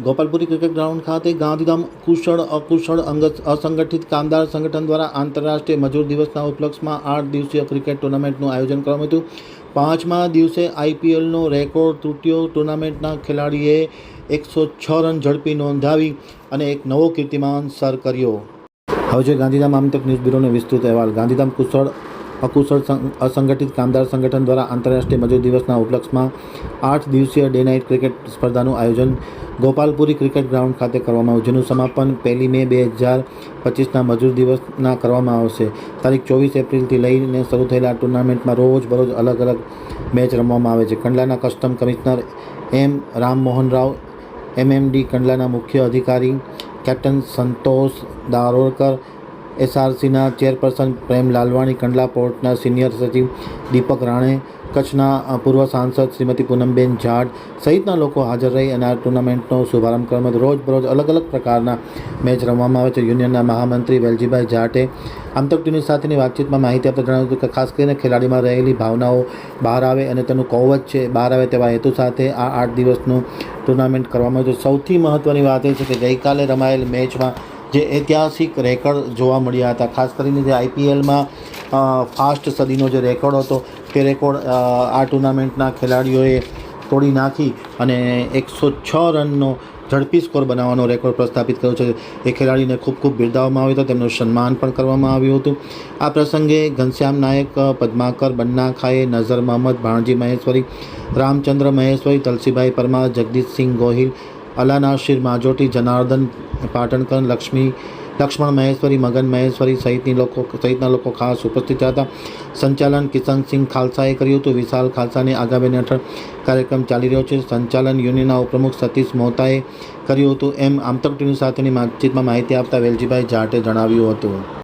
ગોપાલપુરી cricket ground ખાતે ગાંધીધામ કુશળ અકુશળ અસંગઠિત કામદાર સંગઠન દ્વારા આંતરરાષ્ટ્રીય મજૂર દિવસના ઉપલક્ષમાં 8 દિવસીય ક્રિકેટ ટુર્નામેન્ટનું આયોજન કરવામાં હતું। 5મા દિવસે આઈપીએલનો રેકોર્ડ તૂટ્યો। ટુર્નામેન્ટના ખેલાડીએ 106 રન ઝડપી નોંધાવી અને એક નવો કીર્તિમાન સર કર્યો। હવે છે ગાંધીધામ આમતક ન્યૂઝ બ્યુરોનો વિસ્તૃત અહેવાલ। ગાંધીધામ કુશળ અકુશળ અસંગઠિત કામદાર સંગઠન દ્વારા આંતરરાષ્ટ્રીય મજૂર દિવસના ઉપલક્ષમાં 8 દિવસીય ડે નાઇટ ક્રિકેટ સ્પર્ધાનું આયોજન ગોપાલપુરી ક્રિકેટ ગ્રાઉન્ડ ખાતે કરવામાં આવ્યું, જેનું સમાપન 1 મે 2025ના મજૂર દિવસના કરવામાં આવશે। તારીખ 24 એપ્રિલથી લઈને શરૂ થયેલા ટુર્નામેન્ટમાં રોજબરોજ અલગ અલગ મેચ રમવામાં આવે છે। કંડલાના custom commissioner M Rammohan Rao, MMD કંડલાના મુખ્ય અધિકારી કેપ્ટન સંતોષ દારોરકર, એસઆરસીના ચેરપર્સન પ્રેમ લાલવાણી, કંડલા પોર્ટના સિનિયર સચિવ દીપક રાણે, કચ્છના પૂર્વ સાંસદ શ્રીમતી પૂનમબેન જાટ સહિતના લોકો હાજર રહી અને આ ટુર્નામેન્ટનો શુભારંભ કરવામાં રોજબરોજ અલગ અલગ પ્રકારના મેચ રમવામાં આવે છે। યુનિયનના મહામંત્રી વેલજીભાઈ જાટે આમતક ટીવી સાથેની વાતચીતમાં માહિતી આપતા જણાવ્યું હતું કે ખાસ કરીને ખેલાડીમાં રહેલી ભાવનાઓ બહાર આવે અને તેનું કૌવત છે બહાર આવે તેવા હેતુ સાથે આ 8 દિવસનું ટુર્નામેન્ટ કરવામાં આવ્યું છે। સૌથી મહત્ત્વની વાત એ છે કે ગઈકાલે રમાયેલ મેચમાં જે ઐતિહાસિક રેકોર્ડ જોવા મળ્યા હતા, ખાસ કરીને જે આઈપીએલમાં ફાસ્ટ સદીનો જે રેકોર્ડ હતો તે રેકોર્ડ આ ટુર્નામેન્ટના ખેલાડીઓએ તોડી નાખી અને 106 રનનો ઝડપી સ્કોર બનાવવાનો રેકોર્ડ પ્રસ્થાપિત કર્યો છે। એ ખેલાડીને ખૂબ ખૂબ બિરદાવવામાં આવ્યો હતો, તેમનું સન્માન પણ કરવામાં આવ્યું હતું। આ પ્રસંગે ઘનશ્યામ નાયક, પદ્માકર બન્ના ખાએ, નઝર મહમદ, ભાણજી મહેશ્વરી, રામચંદ્ર મહેશ્વરી, તલસીભાઈ પરમાર, જગદીશસિંહ ગોહિલ, અલા નાસિર માજોટી, જનાર્દન પાટણકર, લક્ષ્મણ મહેશ્વરી, મગન મહેશ્વરી સહિતના લોકો ખાસ ઉપસ્થિત હતા। સંચાલન કિશનસિંહ ખાલસાએ કર્યું હતું। વિશાલ ખાલસાની આગામી હેઠળ કાર્યક્રમ ચાલી રહ્યો છે। સંચાલન યુનિયનના ઉપપ્રમુખ સતીશ મોતાએ કર્યું હતું, એમ આમતક ટીવી સાથેની વાતચીતમાં માહિતી આપતા વેલજીભાઈ જાટે જણાવ્યું હતું।